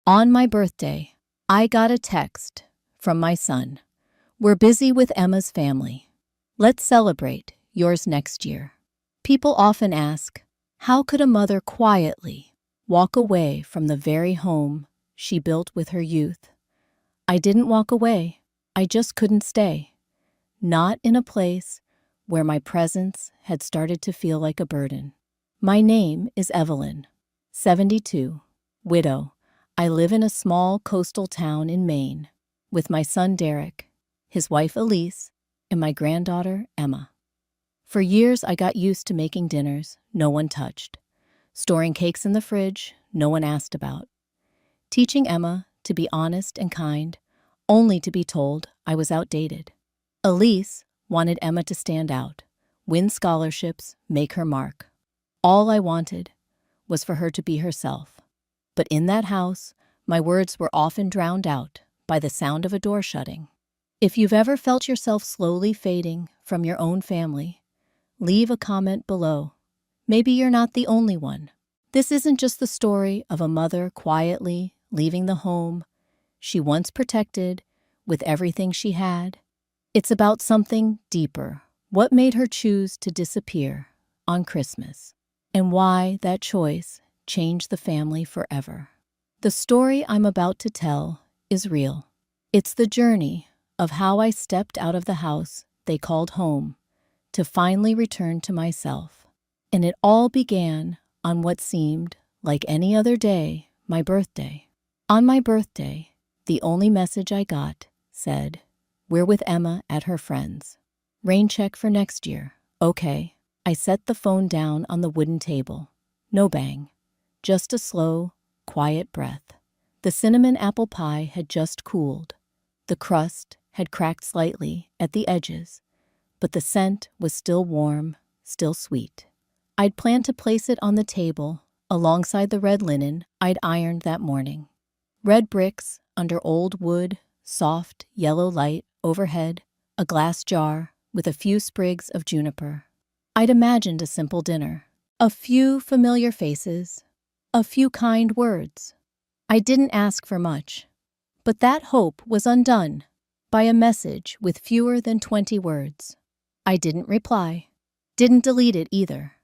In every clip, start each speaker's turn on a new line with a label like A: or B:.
A: On my birthday, I got a text from my son. We're busy with Emma's family. Let's celebrate yours next year. People often ask, how could a mother quietly walk away from the very home she built with her youth? I didn't walk away. I just couldn't stay. Not in a place where my presence had started to feel like a burden. My name is Evelyn, 72, widow. I live in a small coastal town in Maine with my son Derek, his wife Elise, and my granddaughter Emma. For years I got used to making dinners no one touched, storing cakes in the fridge no one asked about, teaching Emma to be honest and kind, only to be told I was outdated. Elise wanted Emma to stand out, win scholarships, make her mark. All I wanted was for her to be herself. But in that house, my words were often drowned out by the sound of a door shutting. If you've ever felt yourself slowly fading from your own family, leave a comment below. Maybe you're not the only one. This isn't just the story of a mother quietly leaving the home she once protected with everything she had. It's about something deeper. What made her choose to disappear on Christmas, and why that choice changed the family forever. The story I'm about to tell is real. It's the journey of how I stepped out of the house they called home to finally return to myself. And it all began on what seemed like any other day, my birthday. On my birthday, the only message I got said, "We're with Emma at her friend's. Rain check for next year." Okay. I set the phone down on the wooden table. No bang. Just a slow, quiet breath. The cinnamon apple pie had just cooled. The crust had cracked slightly at the edges, but the scent was still warm, still sweet. I'd planned to place it on the table alongside the red linen I'd ironed that morning. Red bricks under old wood, soft yellow light overhead, a glass jar with a few sprigs of juniper. I'd imagined a simple dinner. A few familiar faces, a few kind words. I didn't ask for much, but that hope was undone by a message with fewer than 20 words. I didn't reply, didn't delete it either.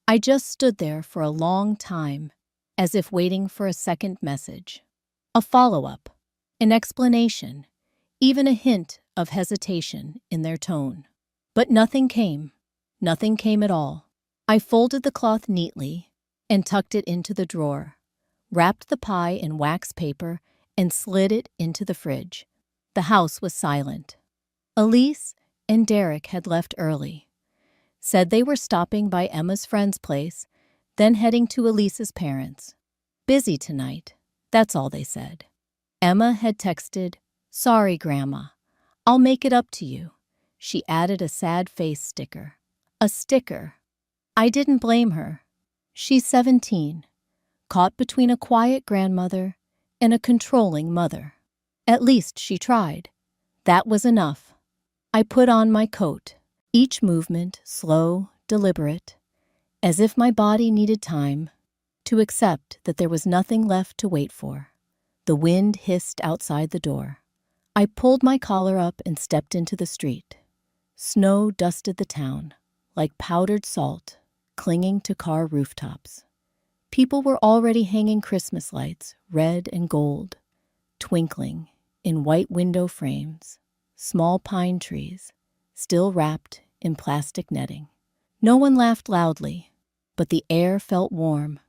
A: I just stood there for a long time, as if waiting for a second message. A follow-up, an explanation, even a hint of hesitation in their tone. But nothing came. Nothing came at all. I folded the cloth neatly and tucked it into the drawer, wrapped the pie in wax paper, and slid it into the fridge. The house was silent. Elise and Derek had left early, said they were stopping by Emma's friend's place, then heading to Elise's parents'. Busy tonight, that's all they said. Emma had texted, "Sorry, Grandma. I'll make it up to you." She added a sad face sticker. A sticker. I didn't blame her. She's 17, caught between a quiet grandmother and a controlling mother. At least she tried. That was enough. I put on my coat, each movement slow, deliberate, as if my body needed time to accept that there was nothing left to wait for. The wind hissed outside the door. I pulled my collar up and stepped into the street. Snow dusted the town like powdered salt clinging to car rooftops. People were already hanging Christmas lights, red and gold, twinkling in white window frames, small pine trees, still wrapped in plastic netting. No one laughed loudly, but the air felt warm,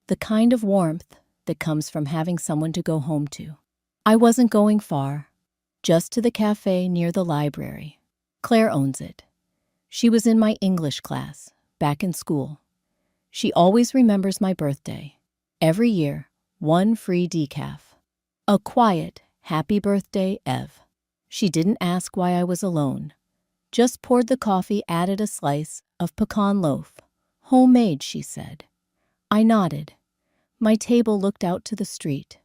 A: the kind of warmth that comes from having someone to go home to. I wasn't going far, just to the cafe near the library. Claire owns it. She was in my English class, back in school. She always remembers my birthday. Every year, one free decaf. A quiet, happy birthday, Ev. She didn't ask why I was alone. Just poured the coffee, added a slice of pecan loaf. Homemade, she said. I nodded. My table looked out to the street.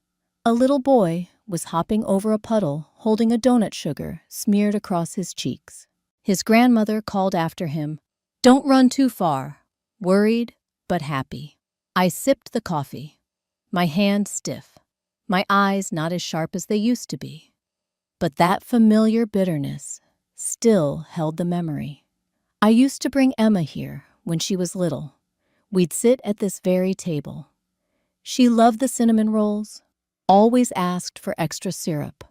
A: A little boy was hopping over a puddle, holding a donut sugar smeared across his cheeks. His grandmother called after him, "Don't run too far," worried but happy. I sipped the coffee, my hand stiff. my eyes not as sharp as they used to be. But that familiar bitterness still held the memory. I used to bring Emma here when she was little. We'd sit at this very table. She loved the cinnamon rolls, always asked for extra syrup.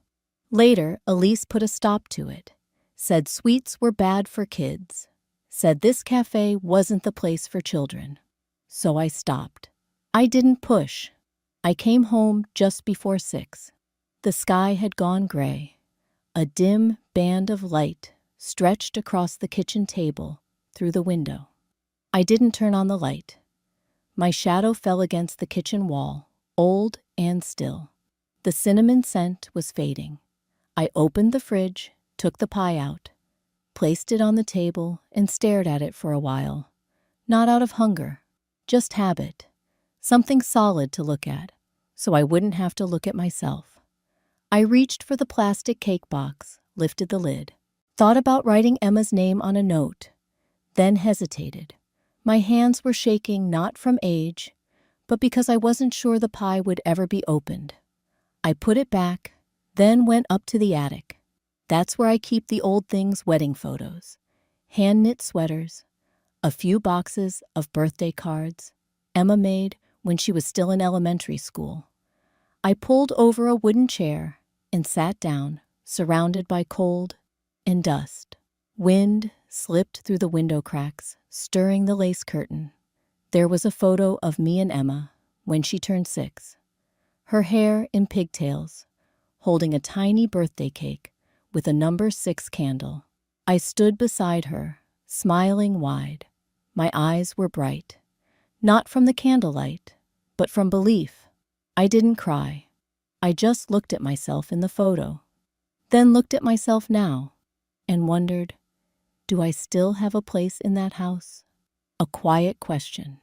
A: Later, Elise put a stop to it, said sweets were bad for kids, said this cafe wasn't the place for children. So I stopped. I didn't push. I came home just before 6. The sky had gone gray. A dim band of light stretched across the kitchen table through the window. I didn't turn on the light. My shadow fell against the kitchen wall, old and still. The cinnamon scent was fading. I opened the fridge, took the pie out, placed it on the table, and stared at it for a while. Not out of hunger, just habit. Something solid to look at, so I wouldn't have to look at myself. I reached for the plastic cake box, lifted the lid, thought about writing Emma's name on a note, then hesitated. My hands were shaking not from age, but because I wasn't sure the pie would ever be opened. I put it back, then went up to the attic. That's where I keep the old things' wedding photos, hand-knit sweaters, a few boxes of birthday cards Emma made when she was still in elementary school. I pulled over a wooden chair and sat down, surrounded by cold and dust. Wind slipped through the window cracks, stirring the lace curtain. There was a photo of me and Emma when she turned 6. Her hair in pigtails, holding a tiny birthday cake with a number 6 candle. I stood beside her, smiling wide. My eyes were bright, not from the candlelight, but from belief. I didn't cry. I just looked at myself in the photo, then looked at myself now and wondered, do I still have a place in that house? A quiet question,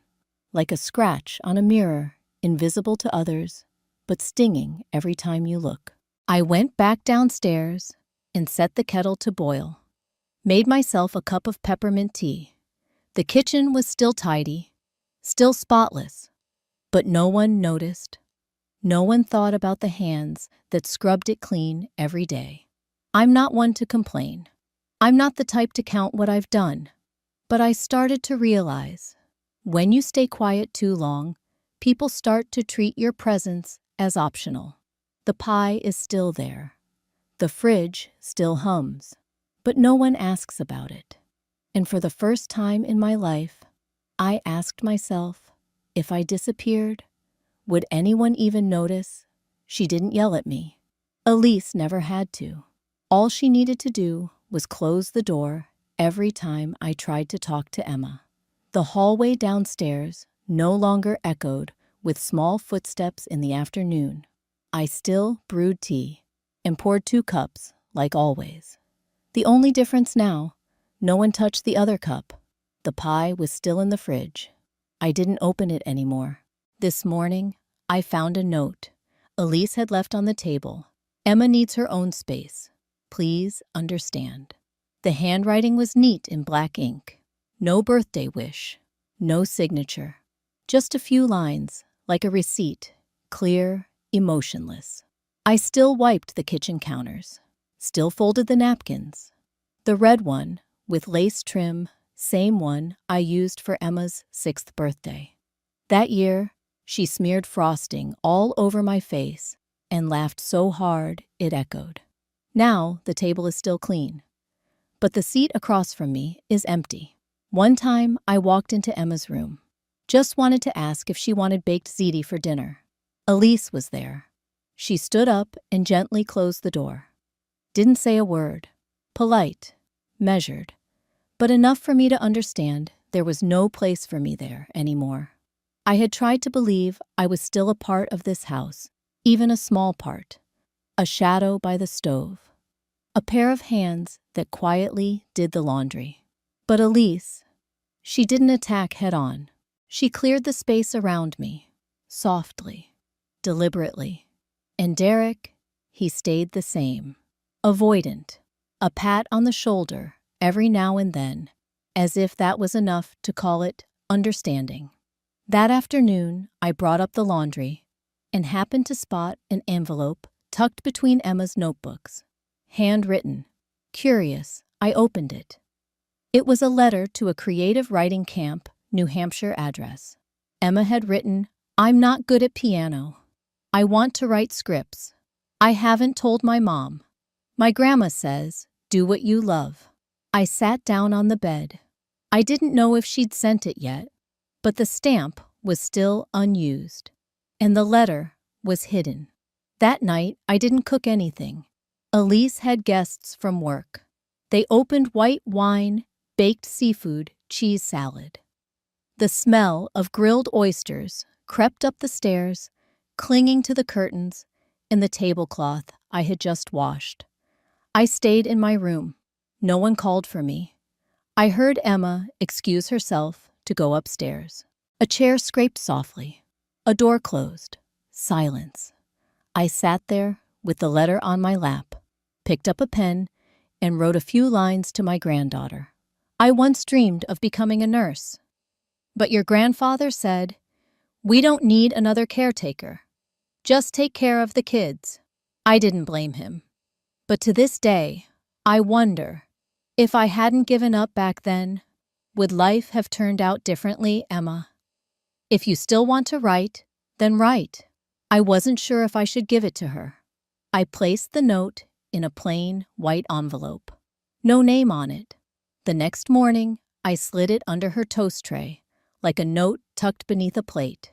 A: like a scratch on a mirror, invisible to others, but stinging every time you look. I went back downstairs and set the kettle to boil. Made myself a cup of peppermint tea. The kitchen was still tidy, still spotless, but no one noticed. No one thought about the hands that scrubbed it clean every day. I'm not one to complain. I'm not the type to count what I've done. But I started to realize, when you stay quiet too long, people start to treat your presence as optional. The pie is still there. The fridge still hums. But no one asks about it. And for the first time in my life, I asked myself, if I disappeared, would anyone even notice? She didn't yell at me. Elise never had to. All she needed to do was close the door every time I tried to talk to Emma. The hallway downstairs no longer echoed with small footsteps in the afternoon. I still brewed tea and poured 2 cups, like always. The only difference now, no one touched the other cup. The pie was still in the fridge. I didn't open it anymore. This morning, I found a note Elise had left on the table. Emma needs her own space. Please understand. The handwriting was neat in black ink. No birthday wish. No signature. Just a few lines, like a receipt, clear, emotionless. I still wiped the kitchen counters. Still folded the napkins. The red one, with lace trim, same one I used for Emma's 6th birthday. That year, she smeared frosting all over my face and laughed so hard it echoed. Now the table is still clean, but the seat across from me is empty. One time I walked into Emma's room. Just wanted to ask if she wanted baked ziti for dinner. Elise was there. She stood up and gently closed the door. Didn't say a word. Polite, measured, but enough for me to understand there was no place for me there anymore. I had tried to believe I was still a part of this house, even a small part. A shadow by the stove. A pair of hands that quietly did the laundry. But Elise, she didn't attack head-on. She cleared the space around me, softly, deliberately. And Derek, he stayed the same. Avoidant, a pat on the shoulder every now and then, as if that was enough to call it understanding. That afternoon, I brought up the laundry, and happened to spot an envelope tucked between Emma's notebooks. Handwritten. Curious, I opened it. It was a letter to a creative writing camp, New Hampshire address. Emma had written, "I'm not good at piano. I want to write scripts. I haven't told my mom. My grandma says, do what you love." I sat down on the bed. I didn't know if she'd sent it yet, but the stamp was still unused, and the letter was hidden. That night, I didn't cook anything. Elise had guests from work. They opened white wine, baked seafood, cheese salad. The smell of grilled oysters crept up the stairs, clinging to the curtains and the tablecloth I had just washed. I stayed in my room. No one called for me. I heard Emma excuse herself to go upstairs. A chair scraped softly. A door closed. Silence. I sat there with the letter on my lap, picked up a pen, and wrote a few lines to my granddaughter. I once dreamed of becoming a nurse. But your grandfather said, "We don't need another caretaker. Just take care of the kids." I didn't blame him. But to this day, I wonder, if I hadn't given up back then, would life have turned out differently, Emma? If you still want to write, then write. I wasn't sure if I should give it to her. I placed the note in a plain white envelope. No name on it. The next morning, I slid it under her toast tray, like a note tucked beneath a plate.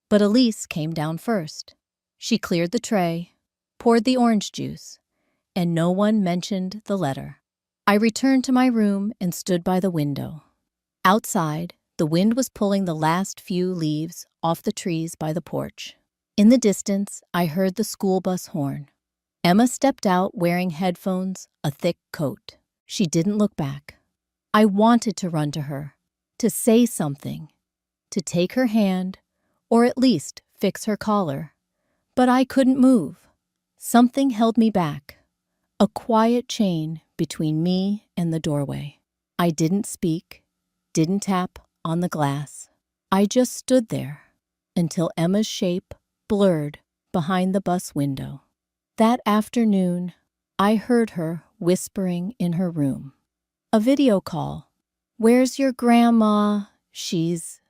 A: But Elise came down first. She cleared the tray, poured the orange juice, and no one mentioned the letter. I returned to my room and stood by the window. Outside, the wind was pulling the last few leaves off the trees by the porch. In the distance, I heard the school bus horn. Emma stepped out wearing headphones, a thick coat. She didn't look back. I wanted to run to her, to say something, to take her hand, or at least fix her collar. But I couldn't move. Something held me back. A quiet chain between me and the doorway. I didn't speak, didn't tap on the glass. I just stood there until Emma's shape blurred behind the bus window. That afternoon, I heard her whispering in her room. A video call. "Where's your grandma? She's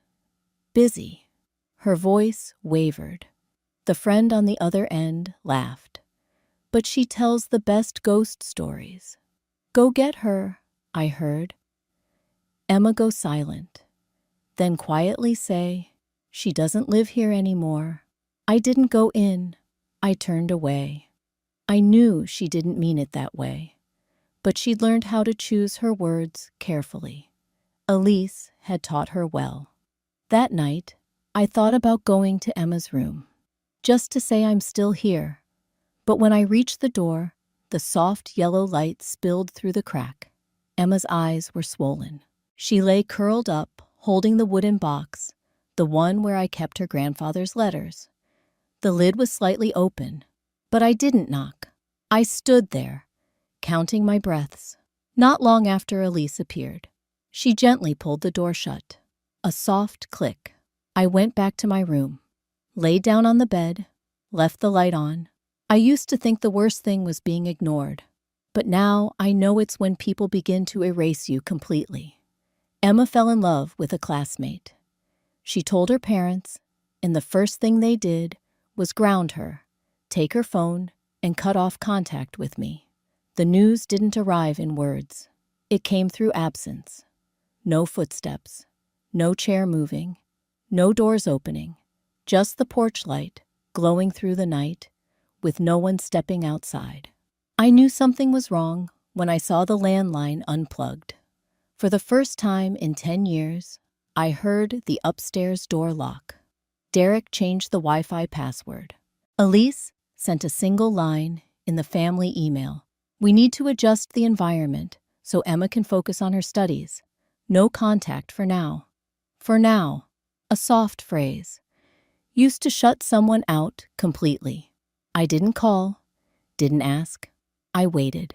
A: busy." Her voice wavered. The friend on the other end laughed. "But she tells the best ghost stories." "Go get her," I heard. Emma go silent, then quietly say, "She doesn't live here anymore." I didn't go in. I turned away. I knew she didn't mean it that way, but she'd learned how to choose her words carefully. Elise had taught her well. That night, I thought about going to Emma's room, just to say I'm still here. But when I reached the door, the soft yellow light spilled through the crack. Emma's eyes were swollen. She lay curled up, holding the wooden box, the one where I kept her grandfather's letters. The lid was slightly open, but I didn't knock. I stood there, counting my breaths. Not long after Elise appeared, she gently pulled the door shut. A soft click. I went back to my room, laid down on the bed, left the light on. I used to think the worst thing was being ignored, but now I know it's when people begin to erase you completely. Emma fell in love with a classmate. She told her parents, and the first thing they did was ground her, take her phone, and cut off contact with me. The news didn't arrive in words. It came through absence. No footsteps, no chair moving, no doors opening, just the porch light glowing through the night, with no one stepping outside. I knew something was wrong when I saw the landline unplugged. For the first time in 10 years, I heard the upstairs door lock. Derek changed the Wi-Fi password. Elise sent a single line in the family email. "We need to adjust the environment so Emma can focus on her studies. No contact for now." For now, a soft phrase, used to shut someone out completely. I didn't call, didn't ask. I waited,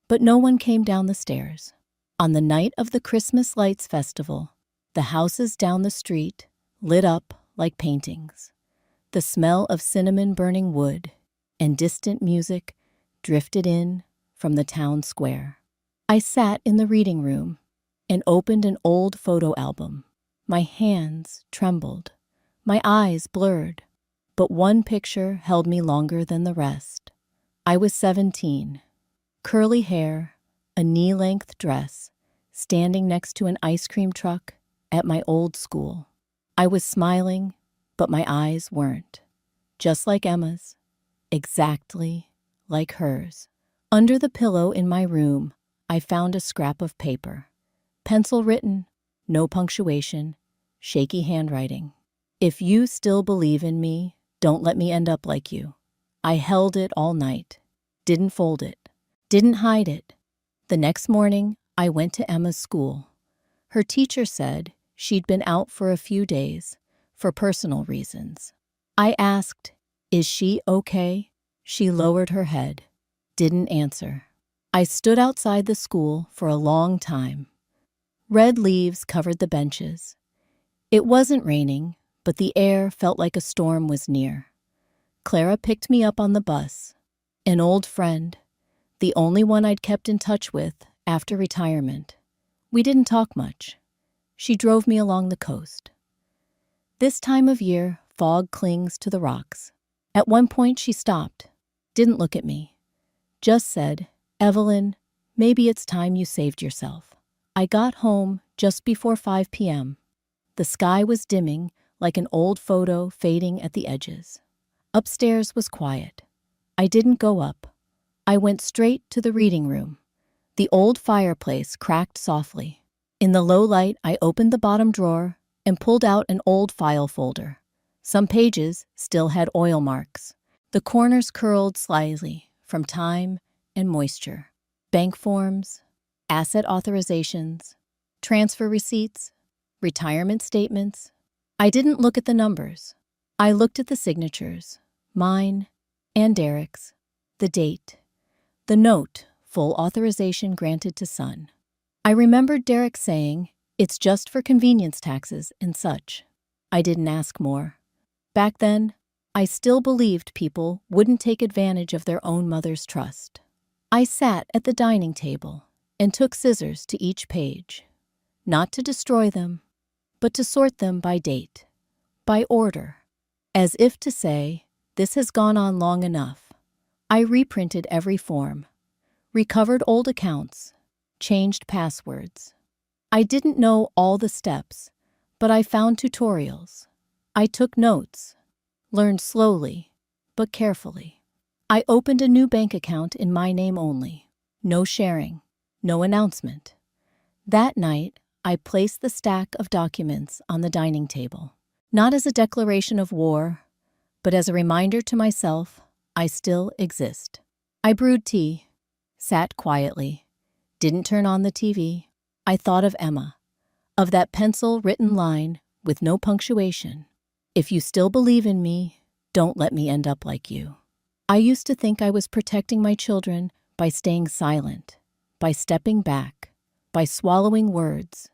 A: but no one came down the stairs. On the night of the Christmas Lights Festival, the houses down the street lit up like paintings. The smell of cinnamon burning wood and distant music drifted in from the town square. I sat in the reading room and opened an old photo album. My hands trembled, my eyes blurred, but one picture held me longer than the rest. I was 17, curly hair, a knee-length dress, standing next to an ice cream truck at my old school. I was smiling, but my eyes weren't. Just like Emma's, exactly like hers. Under the pillow in my room, I found a scrap of paper. Pencil written, no punctuation, shaky handwriting. If you still believe in me, don't let me end up like you. I held it all night, didn't fold it, didn't hide it. The next morning, I went to Emma's school. Her teacher said she'd been out for a few days for personal reasons. I asked, "Is she okay?" She lowered her head, didn't answer. I stood outside the school for a long time. Red leaves covered the benches. It wasn't raining, but the air felt like a storm was near. Clara picked me up on the bus. An old friend, the only one I'd kept in touch with after retirement. We didn't talk much. She drove me along the coast. This time of year, fog clings to the rocks. At one point, she stopped, didn't look at me, just said, "Evelyn, maybe it's time you saved yourself." I got home just before 5 p.m. The sky was dimming like an old photo fading at the edges. Upstairs was quiet. I didn't go up. I went straight to the reading room. The old fireplace cracked softly. In the low light, I opened the bottom drawer and pulled out an old file folder. Some pages still had oil marks. The corners curled slightly from time and moisture. Bank forms, asset authorizations, transfer receipts, retirement statements. I didn't look at the numbers. I looked at the signatures, mine and Derek's, the date, the note, full authorization granted to son. I remembered Derek saying, "It's just for convenience taxes and such." I didn't ask more. Back then, I still believed people wouldn't take advantage of their own mother's trust. I sat at the dining table and took scissors to each page, not to destroy them, but to sort them by date, by order, as if to say, "This has gone on long enough." I reprinted every form, recovered old accounts, changed passwords. I didn't know all the steps, but I found tutorials. I took notes, learned slowly, but carefully. I opened a new bank account in my name only. No sharing, no announcement. That night, I placed the stack of documents on the dining table, not as a declaration of war, but as a reminder to myself I still exist. I brewed tea, sat quietly, didn't turn on the TV. I thought of Emma, of that pencil-written line with no punctuation. "If you still believe in me, don't let me end up like you." I used to think I was protecting my children by staying silent, by stepping back, by swallowing words.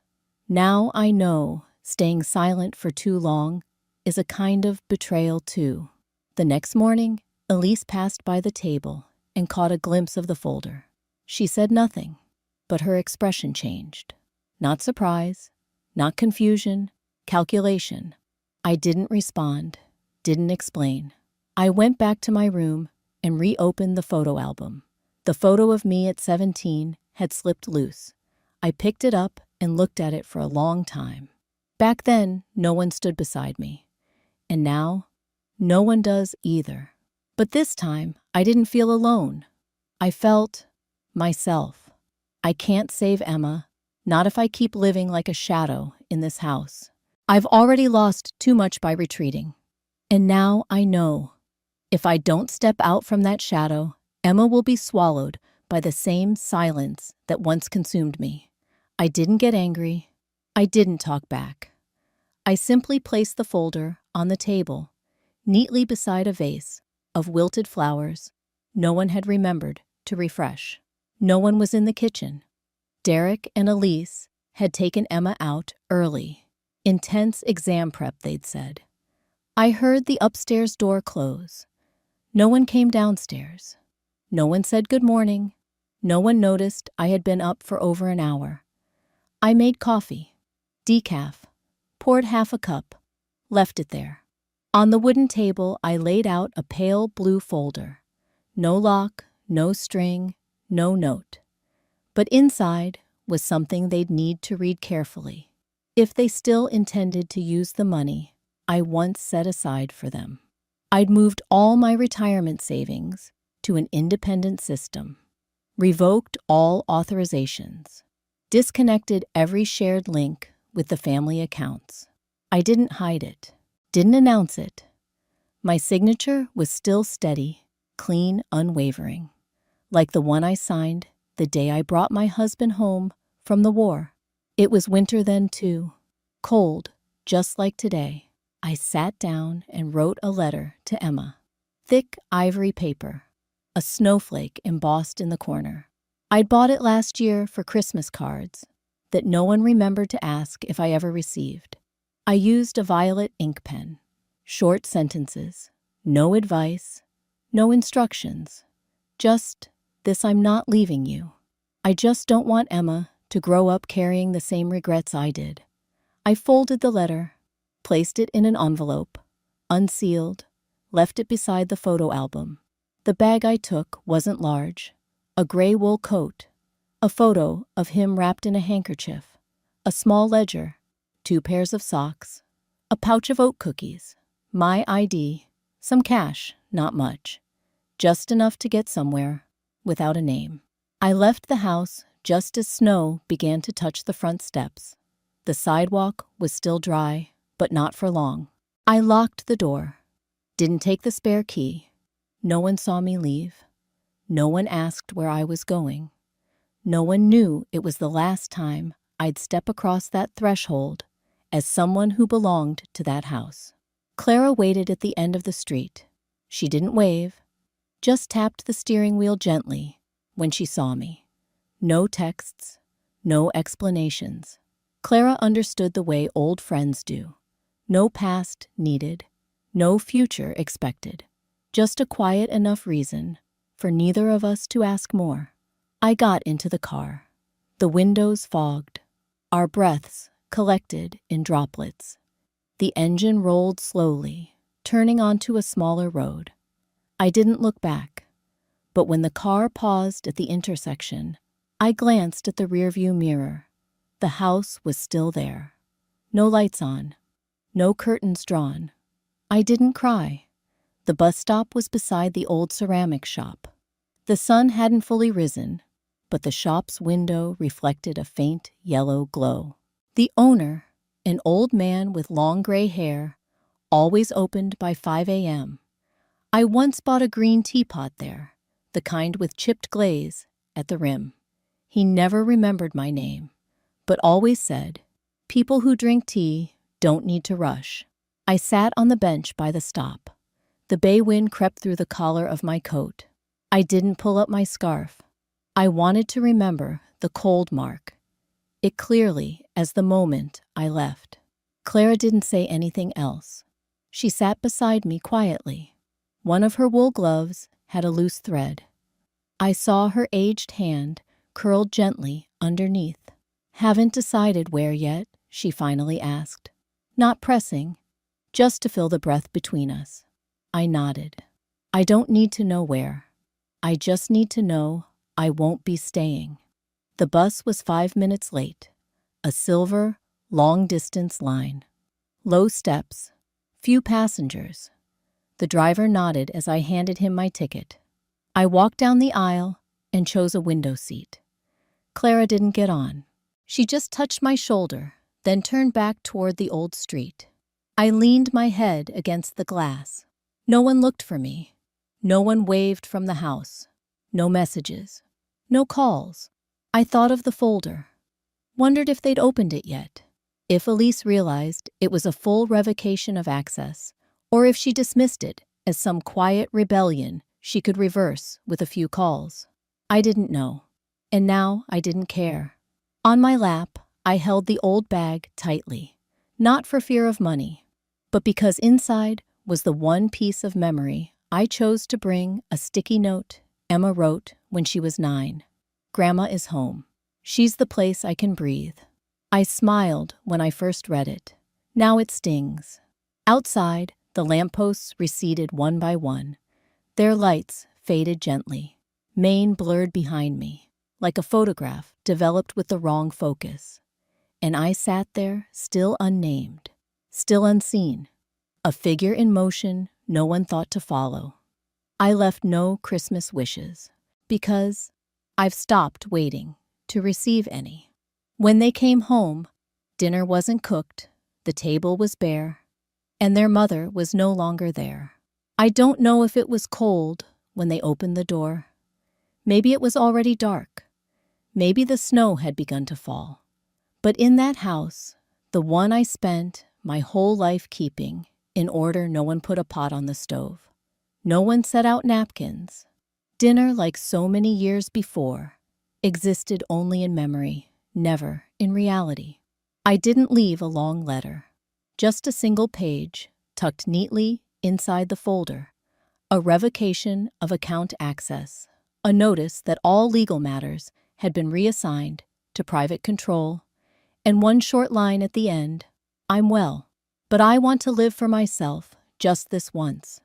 A: Now I know staying silent for too long is a kind of betrayal too. The next morning, Elise passed by the table and caught a glimpse of the folder. She said nothing, but her expression changed. Not surprise, not confusion, calculation. I didn't respond, didn't explain. I went back to my room and reopened the photo album. The photo of me at 17 had slipped loose. I picked it up and looked at it for a long time. Back then, no one stood beside me. And now, no one does either. But this time, I didn't feel alone. I felt myself. I can't save Emma, not if I keep living like a shadow in this house. I've already lost too much by retreating. And now I know, if I don't step out from that shadow, Emma will be swallowed by the same silence that once consumed me. I didn't get angry. I didn't talk back. I simply placed the folder on the table, neatly beside a vase of wilted flowers no one had remembered to refresh. No one was in the kitchen. Derek and Elise had taken Emma out early. Intense exam prep, they'd said. I heard the upstairs door close. No one came downstairs. No one said good morning. No one noticed I had been up for over an hour. I made coffee, decaf, poured half a cup, left it there. On the wooden table, I laid out a pale blue folder. No lock, no string, no note. But inside was something they'd need to read carefully, if they still intended to use the money I once set aside for them. I'd moved all my retirement savings to an independent system, revoked all authorizations, disconnected every shared link with the family accounts. I didn't hide it, didn't announce it. My signature was still steady, clean, unwavering, like the one I signed the day I brought my husband home from the war. It was winter then, too, cold, just like today. I sat down and wrote a letter to Emma. Thick ivory paper, a snowflake embossed in the corner. I'd bought it last year for Christmas cards that no one remembered to ask if I ever received. I used a violet ink pen. Short sentences, no advice, no instructions. Just, this: I'm not leaving you. I just don't want Emma to grow up carrying the same regrets I did. I folded the letter, placed it in an envelope, unsealed, left it beside the photo album. The bag I took wasn't large. A gray wool coat, a photo of him wrapped in a handkerchief, a small ledger, 2 pairs of socks, a pouch of oat cookies, my ID, some cash, not much, just enough to get somewhere without a name. I left the house just as snow began to touch the front steps. The sidewalk was still dry, but not for long. I locked the door, didn't take the spare key. No one saw me leave. No one asked where I was going. No one knew it was the last time I'd step across that threshold as someone who belonged to that house. Clara waited at the end of the street. She didn't wave, just tapped the steering wheel gently when she saw me. No texts, no explanations. Clara understood the way old friends do. No past needed, no future expected. Just a quiet enough reason for neither of us to ask more. I got into the car. The windows fogged. Our breaths collected in droplets. The engine rolled slowly, turning onto a smaller road. I didn't look back, but when the car paused at the intersection, I glanced at the rearview mirror. The house was still there. No lights on, no curtains drawn. I didn't cry. The bus stop was beside the old ceramic shop. The sun hadn't fully risen, but the shop's window reflected a faint yellow glow. The owner, an old man with long gray hair, always opened by 5 a.m. I once bought a green teapot there, the kind with chipped glaze at the rim. He never remembered my name, but always said, "People who drink tea don't need to rush." I sat on the bench by the stop. The bay wind crept through the collar of my coat. I didn't pull up my scarf. I wanted to remember the cold mark, it clearly as the moment I left. Clara didn't say anything else. She sat beside me quietly. One of her wool gloves had a loose thread. I saw her aged hand curled gently underneath. "Haven't decided where yet?" she finally asked. Not pressing, just to fill the breath between us. I nodded. I don't need to know where. I just need to know I won't be staying. The bus was 5 minutes late. A silver, long-distance line. Low steps, few passengers. The driver nodded as I handed him my ticket. I walked down the aisle and chose a window seat. Clara didn't get on. She just touched my shoulder, then turned back toward the old street. I leaned my head against the glass. No one looked for me. No one waved from the house. No messages. No calls. I thought of the folder. Wondered if they'd opened it yet. If Elise realized it was a full revocation of access, or if she dismissed it as some quiet rebellion she could reverse with a few calls. I didn't know. And now I didn't care. On my lap, I held the old bag tightly, not for fear of money, but because inside was the one piece of memory I chose to bring, a sticky note Emma wrote when she was 9. Grandma is home. She's the place I can breathe. I smiled when I first read it. Now it stings. Outside, the lampposts receded one by one. Their lights faded gently. Maine blurred behind me, like a photograph developed with the wrong focus. And I sat there, still unnamed, still unseen, a figure in motion no one thought to follow. I left no Christmas wishes, because I've stopped waiting to receive any. When they came home, dinner wasn't cooked, the table was bare, and their mother was no longer there. I don't know if it was cold when they opened the door. Maybe it was already dark. Maybe the snow had begun to fall. But in that house, the one I spent my whole life keeping in order, no one put a pot on the stove. No one set out napkins. Dinner, like so many years before, existed only in memory, never in reality. I didn't leave a long letter, just a single page tucked neatly inside the folder, a revocation of account access, a notice that all legal matters had been reassigned to private control, and one short line at the end, I'm well, but I want to live for myself just this once.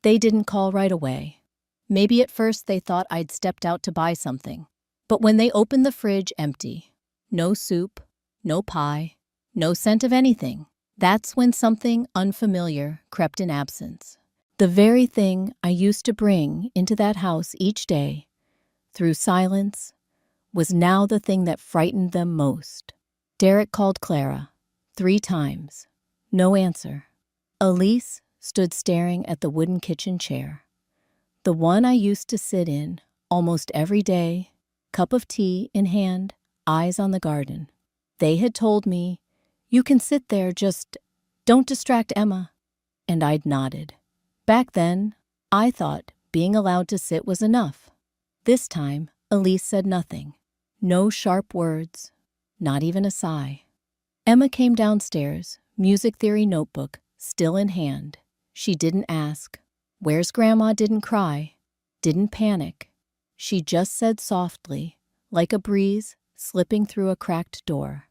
A: They didn't call right away. Maybe at first they thought I'd stepped out to buy something, but when they opened the fridge empty, no soup, no pie, no scent of anything, that's when something unfamiliar crept in absence. The very thing I used to bring into that house each day, through silence, was now the thing that frightened them most. Derek called Clara 3 times. No answer. Elise stood staring at the wooden kitchen chair, the one I used to sit in almost every day, cup of tea in hand, eyes on the garden. They had told me, "You can sit there, just don't distract Emma." And I'd nodded. Back then, I thought being allowed to sit was enough. This time, Elise said nothing. No sharp words, not even a sigh. Emma came downstairs, music theory notebook still in hand. She didn't ask, "Where's Grandma?" Didn't cry, didn't panic. She just said softly, like a breeze slipping through a cracked door,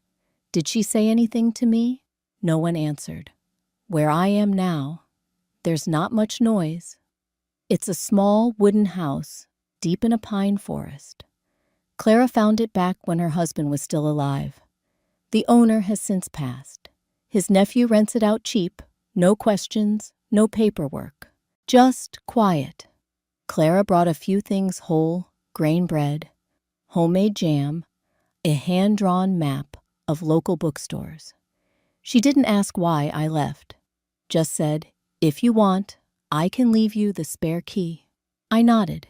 A: "Did she say anything to me?" No one answered. Where I am now, there's not much noise. It's a small wooden house deep in a pine forest. Clara found it back when her husband was still alive. The owner has since passed. His nephew rents it out cheap, no questions, no paperwork, just quiet. Clara brought a few things: whole grain bread, homemade jam, a hand-drawn map of local bookstores. She didn't ask why I left, just said, "If you want, I can leave you the spare key." I nodded.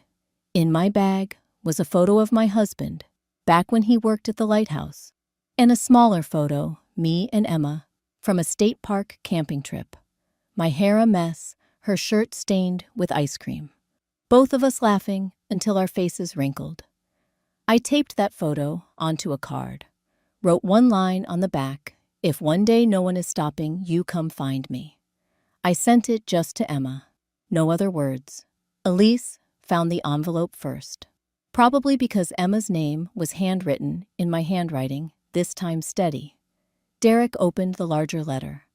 A: In my bag was a photo of my husband, back when he worked at the lighthouse, and a smaller photo, me and Emma, from a state park camping trip. My hair a mess, her shirt stained with ice cream. Both of us laughing until our faces wrinkled. I taped that photo onto a card, wrote one line on the back, "If one day no one is stopping, you come find me." I sent it just to Emma. No other words. Elise found the envelope first. Probably because Emma's name was handwritten in my handwriting, this time steady. Derek opened the larger letter.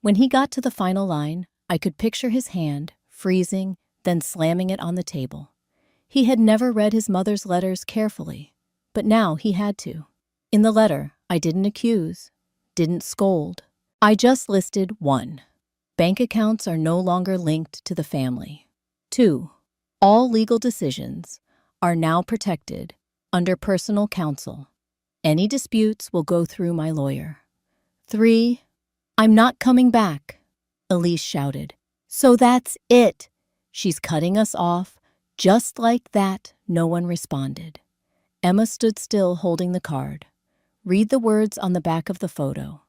A: When he got to the final line, I could picture his hand freezing, then slamming it on the table. He had never read his mother's letters carefully, but now he had to. In the letter, I didn't accuse, didn't scold. I just listed 1. Bank accounts are no longer linked to the family. 2. All legal decisions are now protected under personal counsel. Any disputes will go through my lawyer. 3. I'm not coming back, Elise shouted. So that's it. She's cutting us off. Just like that, no one responded. Emma stood still holding the card. Read the words on the back of the photo,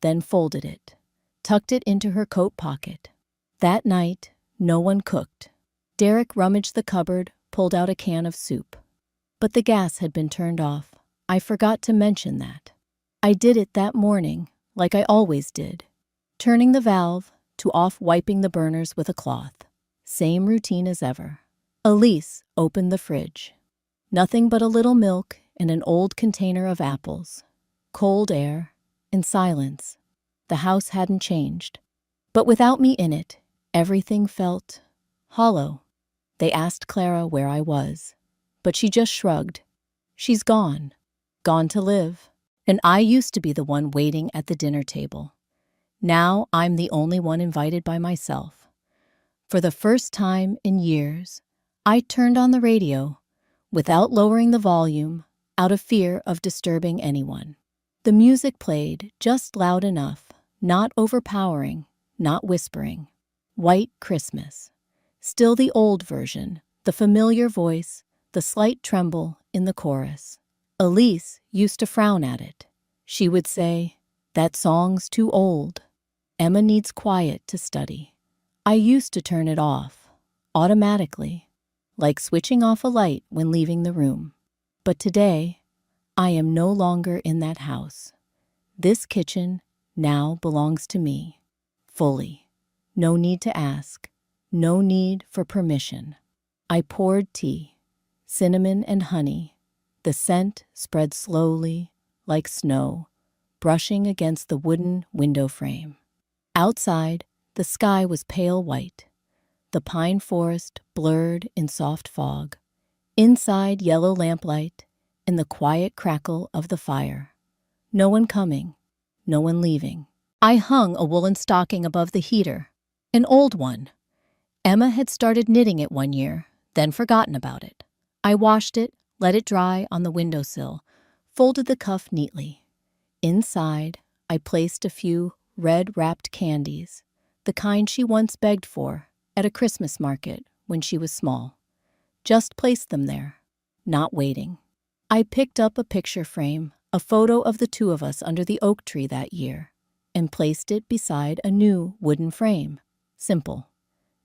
A: then folded it, tucked it into her coat pocket. That night, no one cooked. Derek rummaged the cupboard, pulled out a can of soup. But the gas had been turned off. I forgot to mention that. I did it that morning, like I always did, turning the valve, to off wiping the burners with a cloth. Same routine as ever. Elise opened the fridge. Nothing but a little milk and an old container of apples. Cold air and silence. The house hadn't changed. But without me in it, everything felt hollow. They asked Clara where I was, but she just shrugged. She's gone. Gone to live. And I used to be the one waiting at the dinner table. Now I'm the only one invited by myself. For the first time in years, I turned on the radio without lowering the volume out of fear of disturbing anyone. The music played just loud enough, not overpowering, not whispering. White Christmas. Still the old version, the familiar voice, the slight tremble in the chorus. Elise used to frown at it. She would say, "That song's too old. Emma needs quiet to study." I used to turn it off, automatically, like switching off a light when leaving the room. But today, I am no longer in that house. This kitchen now belongs to me, fully. No need to ask, no need for permission. I poured tea, cinnamon and honey. The scent spread slowly, like snow, brushing against the wooden window frame. Outside, the sky was pale white. The pine forest blurred in soft fog. Inside, yellow lamplight and the quiet crackle of the fire. No one coming, no one leaving. I hung a woolen stocking above the heater, an old one. Emma had started knitting it one year, then forgotten about it. I washed it, let it dry on the windowsill, folded the cuff neatly. Inside, I placed a few red-wrapped candies, the kind she once begged for at a Christmas market when she was small. Just placed them there, not waiting. I picked up a picture frame, a photo of the two of us under the oak tree that year, and placed it beside a new wooden frame. Simple.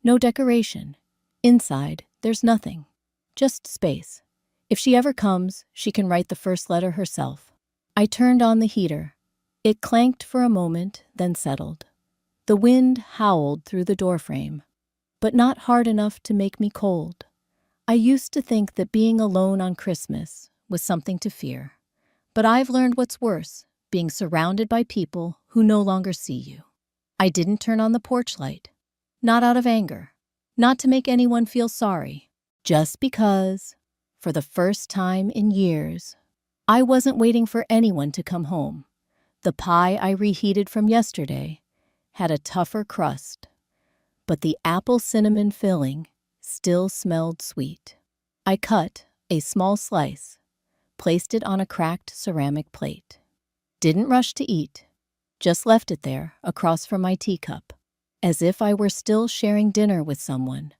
A: No decoration. Inside, there's nothing. Just space. If she ever comes, she can write the first letter herself. I turned on the heater. It clanked for a moment, then settled. The wind howled through the doorframe, but not hard enough to make me cold. I used to think that being alone on Christmas was something to fear. But I've learned what's worse, being surrounded by people who no longer see you. I didn't turn on the porch light. Not out of anger. Not to make anyone feel sorry. Just because, for the first time in years, I wasn't waiting for anyone to come home. The pie I reheated from yesterday had a tougher crust, but the apple cinnamon filling still smelled sweet. I cut a small slice, placed it on a cracked ceramic plate. Didn't rush to eat, just left it there across from my teacup, as if I were still sharing dinner with someone,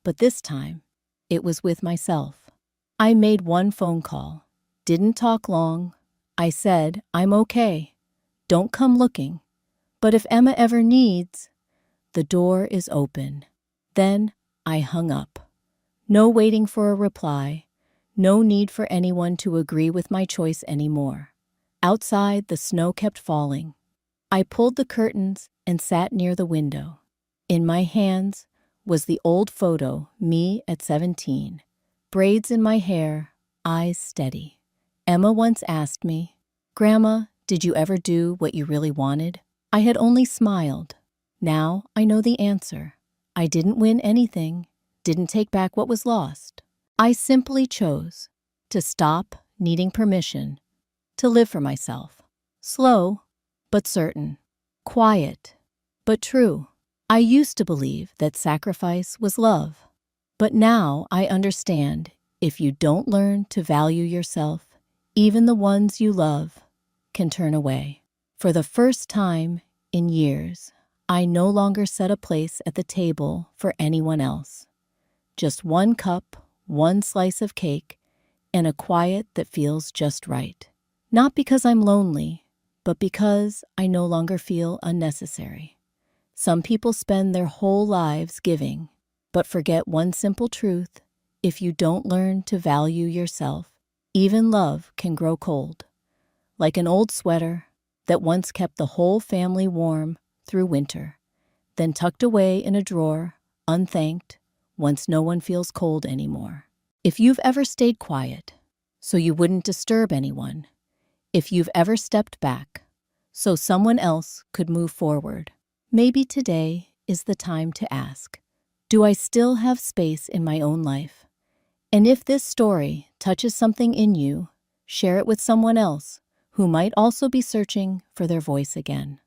A: but this time it was with myself. I made one phone call, didn't talk long. I said, "I'm okay. Don't come looking. But if Emma ever needs, the door is open." Then I hung up. No waiting for a reply. No need for anyone to agree with my choice anymore. Outside, the snow kept falling. I pulled the curtains and sat near the window. In my hands was the old photo, me at 17. Braids in my hair, eyes steady. Emma once asked me, "Grandma, did you ever do what you really wanted?" I had only smiled. Now I know the answer. I didn't win anything, didn't take back what was lost. I simply chose to stop needing permission, to live for myself. Slow, but certain. Quiet, but true. I used to believe that sacrifice was love. But now I understand, if you don't learn to value yourself, even the ones you love can turn away. For the first time in years, I no longer set a place at the table for anyone else. Just one cup, one slice of cake, and a quiet that feels just right. Not because I'm lonely, but because I no longer feel unnecessary. Some people spend their whole lives giving, but forget one simple truth: if you don't learn to value yourself, even love can grow cold. Like an old sweater that once kept the whole family warm through winter. then tucked away in a drawer, unthanked, once no one feels cold anymore. If you've ever stayed quiet, so you wouldn't disturb anyone, if you've ever stepped back, so someone else could move forward, maybe today is the time to ask, do I still have space in my own life? And if this story touches something in you, share it with someone else who might also be searching for their voice again.